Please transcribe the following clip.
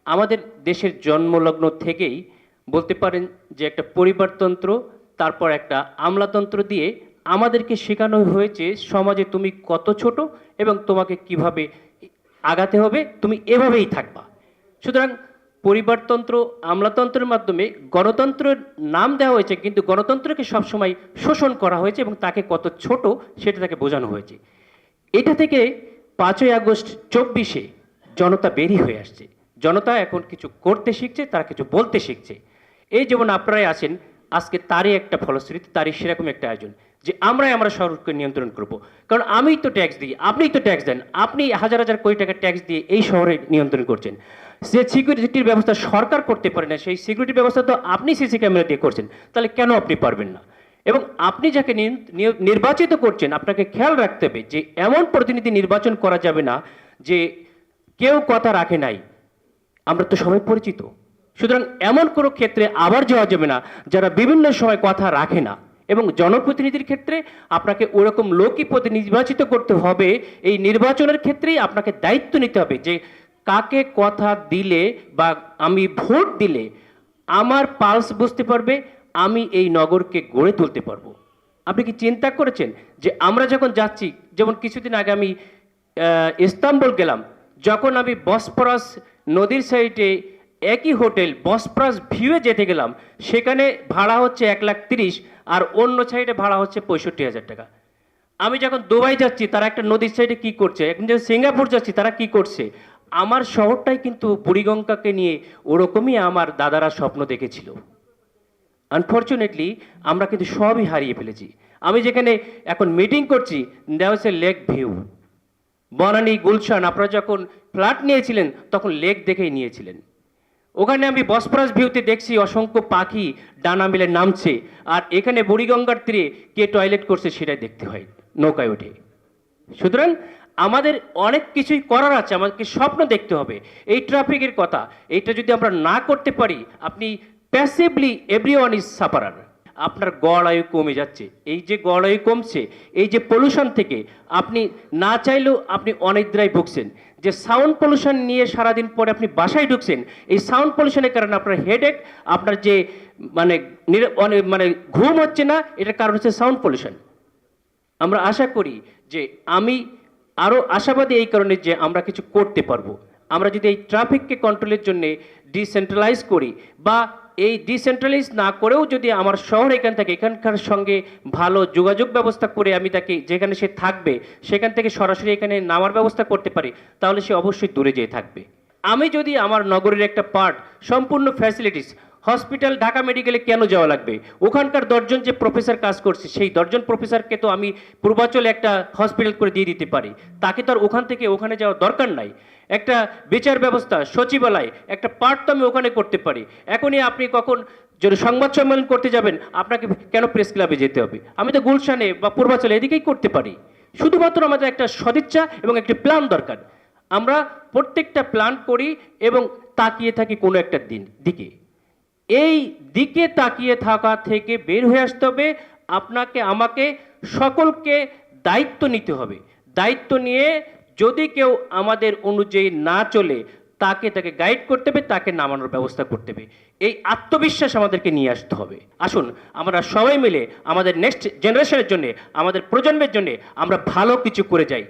আমাদের দেশের জন্মলগ্ন থেকেই বলতে পারেন যে একটা পরিবারতন্ত্র, তারপর একটা আমলাতন্ত্র দিয়ে আমাদেরকে শেখানো হয়েছে সমাজে তুমি কত ছোট এবং তোমাকে কিভাবে আগাতে হবে, তুমি এভাবেই থাকবা। সুতরাং পরিবারতন্ত্র, আমলাতন্ত্রের মাধ্যমে গণতন্ত্রের নাম দেওয়া হয়েছে, কিন্তু গণতন্ত্রকে সবসময় শোষণ করা হয়েছে এবং তাকে কত ছোট সেটা তাকে বোঝানো হয়েছে। এটা থেকে 5ই আগস্ট 24-এ জনতা বেরিয়ে হয়ে আসছে। জনতা এখন কিছু করতে শিখছে, তারা কিছু বলতে শিখছে। এই যেমন আপনারাই আছেন, আজকে তারই একটা ফলশ্রুতি, তারই সেরকম একটা আয়োজন যে আমরা শহরকে নিয়ন্ত্রণ করব। কারণ আমিই তো ট্যাক্স দিই, আপনিই তো ট্যাক্স দেন, আপনি হাজার হাজার কোটি টাকা ট্যাক্স দিয়ে এই শহরে নিয়ন্ত্রণ করছেন। যে সিকিউরিটির ব্যবস্থা সরকার করতে পারে না, সেই সিকিউরিটি ব্যবস্থা তো আপনি সিসি ক্যামেরা দিয়ে করছেন, তাহলে কেন আপনি পারবেন না? এবং আপনি যাকে নির্বাচিত করছেন, আপনাকে খেয়াল রাখতে হবে যে এমন প্রতিনিধি নির্বাচন করা যাবে না যে কেউ কথা রাখে নাই। আমরা তো সবাই পরিচিত। সুতরাং এমন কোনো ক্ষেত্রে আবার যাওয়া যাবে না যারা বিভিন্ন সময় কথা রাখে না। এবং জনপ্রতিনিধির ক্ষেত্রে আপনাকে ওরকম লোকই নির্বাচিত করতে হবে। এই নির্বাচনের ক্ষেত্রেই আপনাকে দায়িত্ব নিতে হবে যে কাকে কথা দিলে বা আমি ভোট দিলে আমার পালস বুঝতে পারবে, আমি এই নগরকে গড়ে তুলতে পারবো। আপনি কি চিন্তা করেছেন যে আমরা যখন যাচ্ছি, যেমন কিছুদিন আগে আমি ইস্তাম্বুল গেলাম, যখন আমি বসফরাস নদীর সাইডে একই হোটেল বসফরাস ভিউয়ে যেতে গেলাম, সেখানে ভাড়া হচ্ছে 1,30,000 আর অন্য সাইডে ভাড়া হচ্ছে 65,000 টাকা। আমি যখন দুবাই যাচ্ছি, তারা একটা নদীর সাইডে কি করছে, এখন যখন সিঙ্গাপুর যাচ্ছি তারা কি করছে। আমার শহরটাই কিন্তু বুড়িগঙ্গাকে নিয়ে ওরকমই আমার দাদারা স্বপ্ন দেখেছিল। আনফর্চুনেটলি আমরা কিন্তু সবই হারিয়ে ফেলেছি। আমি যেখানে এখন মিটিং করছি, দেওয়া হচ্ছে লেক ভিউ, বনানী, গুলশান। আপনারা যখন ফ্ল্যাট নিয়েছিলেন তখন লেক দেখেই নিয়েছিলেন। ওখানে আমি বসফরাস ভিউতে দেখছি অসংখ্য পাখি ডানা মেলে নামছে, আর এখানে বুড়িগঙ্গার তীরে কে টয়লেট করছে সেটাই দেখতে হয় নৌকায় উঠে। সুতরাং আমাদের অনেক কিছুই করার আছে, আমাদেরকে স্বপ্ন দেখতে হবে। এই ট্রাফিকের কথা, এইটা যদি আমরা না করতে পারি, আপনি প্যাসিভলি এভরিওয়ান ইজ সাফারার। আপনার গড় আয়ু কমে যাচ্ছে। এই যে গড় আয়ু কমছে, এই যে পলিউশন থেকে আপনি না চাইলেও আপনি অনিদ্রায় ভুগছেন। যে সাউন্ড পলিউশন নিয়ে সারাদিন পরে আপনি বাসায় ঢুকছেন, এই সাউন্ড পলিউশনের কারণে আপনার হেডেক, আপনার যে মানে মানে ঘুম হচ্ছে না, এটার কারণ হচ্ছে সাউন্ড পলিউশন। আমরা আশা করি যে আমি আরও আশাবাদী এই কারণে যে আমরা কিছু করতে পারবো। আমরা যদি এই ট্রাফিককে কন্ট্রোলের জন্য ডিসেন্ট্রালাইজ করি, বা এই ডিসেন্ট্রালাইজ না করেও যদি আমার শহর এখান থেকে এখানকার সঙ্গে ভালো যোগাযোগ ব্যবস্থা করে আমি তাকে যেখানে সে থাকবে সেখান থেকে সরাসরি এখানে নামার ব্যবস্থা করতে পারি, তাহলে সে অবশ্যই দূরে যেয়ে থাকবে। আমি যদি আমার নগরের একটা পার্ট সম্পূর্ণ ফ্যাসিলিটিস, হসপিটাল ঢাকা মেডিকেলে কেন যাওয়া লাগবে? ওখানকার 10জন যে প্রফেসর কাজ করছে, সেই 10জন প্রফেসরকে তো আমি পূর্বাচলে একটা হসপিটাল করে দিয়ে দিতে পারি। তাকে তো আর ওখান থেকে ওখানে যাওয়ার দরকার নাই। একটা বিচার ব্যবস্থা, সচিবালয়, একটা পার্ট তো আমি ওখানে করতে পারি। এখনই আপনি কখন যদি সংবাদ সম্মেলন করতে যাবেন, আপনাকে কেন প্রেস ক্লাবে যেতে হবে? আমি তো গুলশানে বা পূর্বাচলে এদিকেই করতে পারি। শুধুমাত্র আমাদের একটা সদিচ্ছা এবং একটি প্ল্যান দরকার। আমরা প্রত্যেকটা প্ল্যান করি এবং তাকিয়ে থাকি কোনো একটা দিকে। এই দিকে তাকিয়ে থাকা থেকে বের হয়ে আসতে হবে। আপনাকে, আমাকে, সকলকে দায়িত্ব নিতে হবে। দায়িত্ব নিয়ে যদি কেউ আমাদের অনুযায়ী না চলে, তাকে গাইড করতে হবে, তাকে নামানোর ব্যবস্থা করতে হবে। এই আত্মবিশ্বাস আমাদেরকে নিয়ে আসতে হবে। আসুন আমরা সবাই মিলে আমাদের নেক্সট জেনারেশনের জন্য, আমাদের প্রজন্মের জন্য আমরা ভালো কিছু করে যাই।